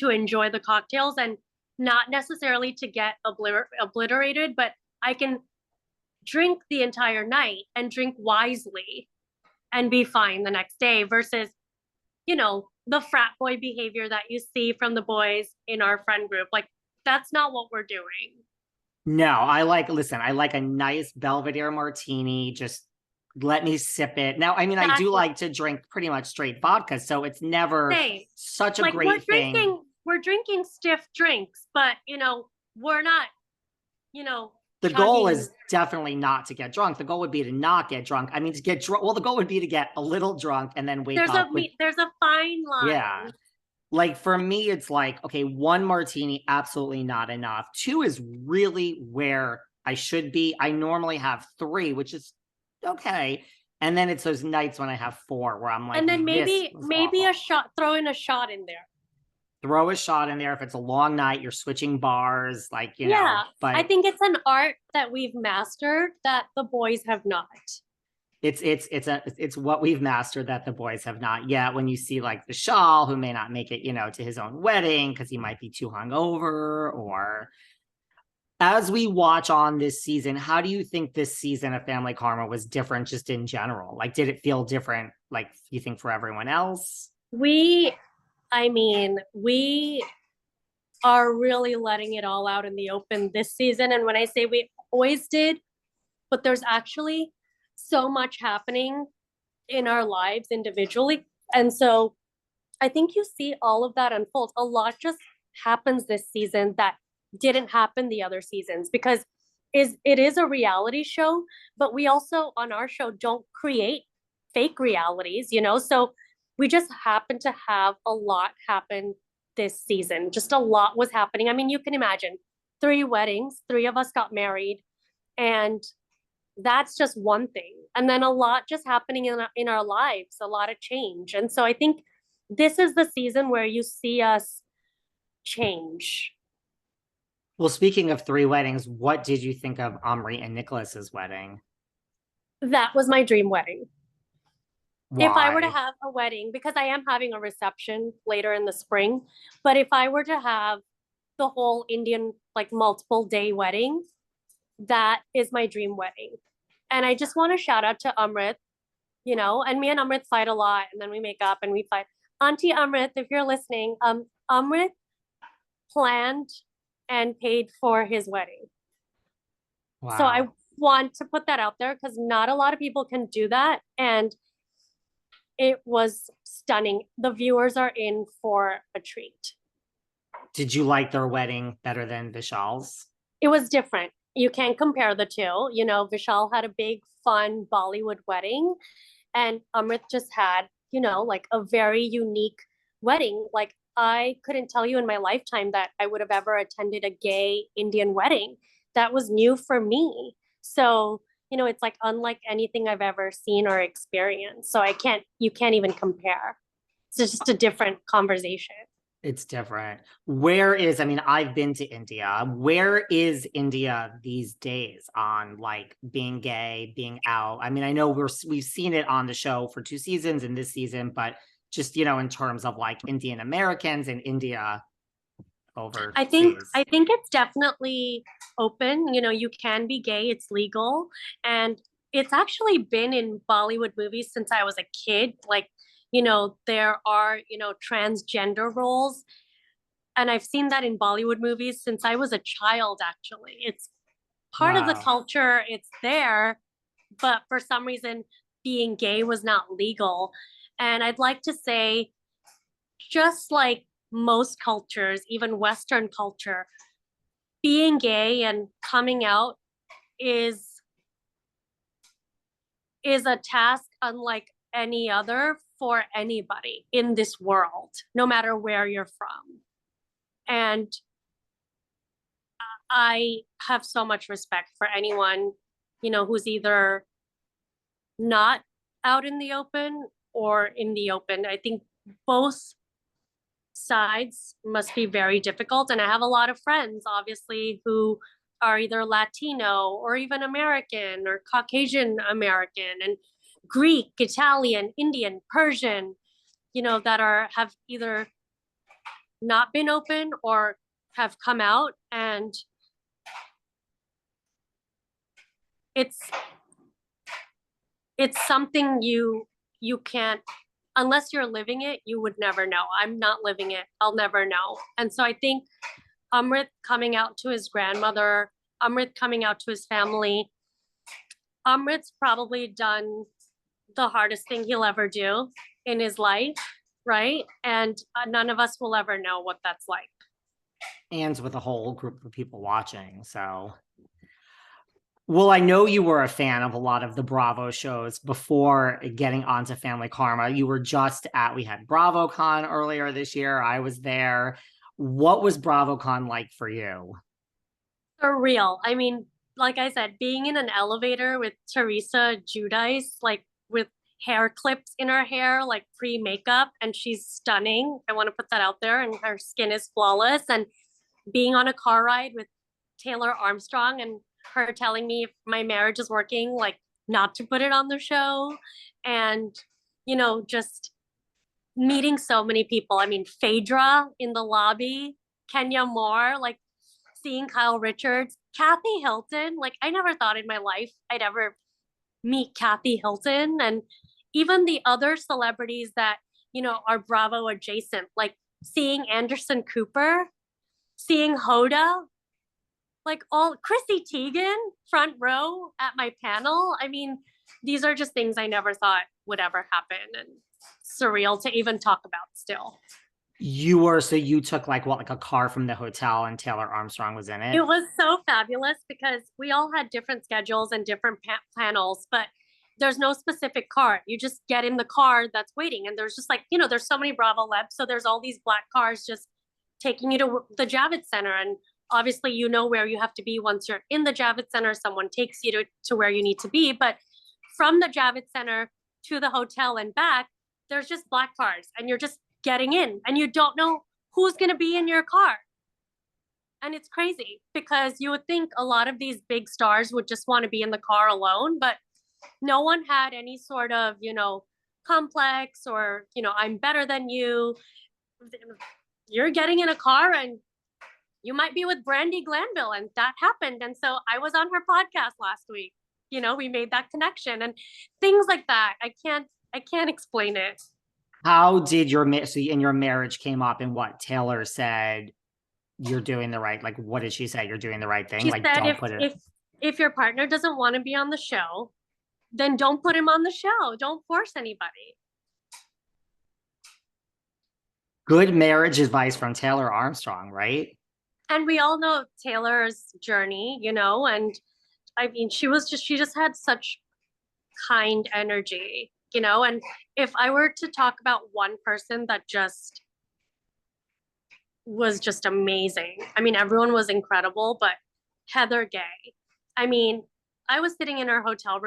to enjoy the cocktails and not necessarily to get obliterated, but I can drink the entire night and drink wisely and be fine the next day versus, the frat boy behavior that you see from the boys in our friend group. Like, that's not what we're doing. No, I like a nice Belvedere martini. Just let me sip it. Now, I mean, I do like to drink pretty much straight vodka, so it's never such a great thing. We're drinking stiff drinks, but we're not, the goal is definitely not to get drunk. The goal would be to not get drunk. I mean, to get drunk. Well, the goal would be to get a little drunk and then wake up. There's a fine line. Yeah. Like for me, it's like, okay, one martini, absolutely not enough. Two is really where I should be. I normally have three, which is okay. And then it's those nights when I have four where I'm like, and then maybe a shot, throw in a shot in there. Throw a shot in there. If it's a long night, you're switching bars, like, but I think it's an art that we've mastered that the boys have not. It's what we've mastered that the boys have not yet. When you see like the Vishal, who may not make it, to his own wedding because he might be too hungover, or as we watch on this season, how do you think this season of Family Karma was different just in general? Like, did it feel different, like, you think, for everyone else? We are really letting it all out in the open this season. And when I say we always did, but there's actually so much happening in our lives individually. And so I think you see all of that unfold. A lot just happens this season that didn't happen the other seasons because it is a reality show, but we also on our show don't create fake realities, so we just happen to have a lot happen this season. Just a lot was happening. I mean, you can imagine 3 weddings, 3 of us got married, and that's just one thing. And then a lot just happening in our lives, a lot of change. And so I think this is the season where you see us change. Well, speaking of 3 weddings, what did you think of Omri and Nicholas's wedding? That was my dream wedding. Why? If I were to have a wedding, because I am having a reception later in the spring, but if I were to have the whole Indian, like, multiple day wedding, that is my dream wedding. And I just want to shout out to Amrit, and me and Amrit fight a lot, and then we make up and we fight. Auntie Amrit, if you're listening, Amrit planned and paid for his wedding. Wow. So I want to put that out there because not a lot of people can do that. And it was stunning. The viewers are in for a treat. Did you like their wedding better than Vishal's? It was different. You can't compare the two. Vishal had a big, fun Bollywood wedding, and Amrit just had, like a very unique wedding. Like, I couldn't tell you in my lifetime that I would have ever attended a gay Indian wedding. That was new for me. So, it's like unlike anything I've ever seen or experienced. So you can't even compare. It's just a different conversation. It's different. I've been to India. Where is India these days on like being gay, being out? I mean, I know we've seen it on the show for 2 seasons and this season, but just, in terms of like Indian Americans in India over. I think it's definitely open. You can be gay, it's legal. And it's actually been in Bollywood movies since I was a kid. Like, there are, transgender roles. And I've seen that in Bollywood movies since I was a child, actually. It's part of the culture, it's there. But for some reason, being gay was not legal. And I'd like to say, just like most cultures, even Western culture, being gay and coming out is a task unlike any other for anybody in this world, no matter where you're from. And I have so much respect for anyone, who's either not out in the open or in the open. I think both sides must be very difficult. And I have a lot of friends, obviously, who are either Latino or even American or Caucasian American and Greek, Italian, Indian, Persian, that have either not been open or have come out, and it's something you can't, unless you're living it, you would never know. I'm not living it, I'll never know. And so I think Amrit coming out to his grandmother, Amrit coming out to his family, Amrit's probably done the hardest thing he'll ever do in his life, right? And none of us will ever know what that's like. And with a whole group of people watching. So, well, I know you were a fan of a lot of the Bravo shows before getting onto Family Karma. You were just at, we had BravoCon earlier this year. I was there. What was BravoCon like for you? Surreal. I mean, like I said, being in an elevator with Teresa Giudice, like with hair clips in her hair, like pre-makeup, and she's stunning. I want to put that out there, and her skin is flawless. And being on a car ride with Taylor Armstrong and her telling me if my marriage is working, like not to put it on the show. And, just meeting so many people. I mean, Phaedra in the lobby, Kenya Moore, like seeing Kyle Richards, Kathy Hilton. Like, I never thought in my life I'd ever meet Kathy Hilton. And even the other celebrities that, are Bravo adjacent, like seeing Anderson Cooper, seeing Hoda, like all Chrissy Teigen front row at my panel. I mean, these are just things I never thought would ever happen, and surreal to even talk about still. So you took like what, like a car from the hotel and Taylor Armstrong was in it? It was so fabulous because we all had different schedules and different panels, but there's no specific car. You just get in the car that's waiting. And there's just like, there's so many Bravo Lebs. So there's all these black cars just taking you to the Javits Center. And obviously, where you have to be once you're in the Javits Center. Someone takes you to where you need to be. But from the Javits Center to the hotel and back, there's just black cars. And you're just getting in. And you don't know who's going to be in your car. And it's crazy because you would think a lot of these big stars would just want to be in the car alone, but no one had any sort of, complex or, I'm better than you. You're getting in a car and you might be with Brandy Glanville, and that happened. And so I was on her podcast last week. We made that connection and things like that. I can't explain it. How did your marriage came up, and what Taylor said? You're doing the right, like, what did she say? You're doing the right thing. She like, said don't put it. if your partner doesn't want to be on the show, then don't put him on the show. Don't force anybody. Good marriage advice from Taylor Armstrong, right? And we all know Taylor's journey, and I mean, she just had such kind energy, and if I were to talk about one person that just was just amazing. I mean, everyone was incredible, but Heather Gay. I mean, I was sitting in her hotel room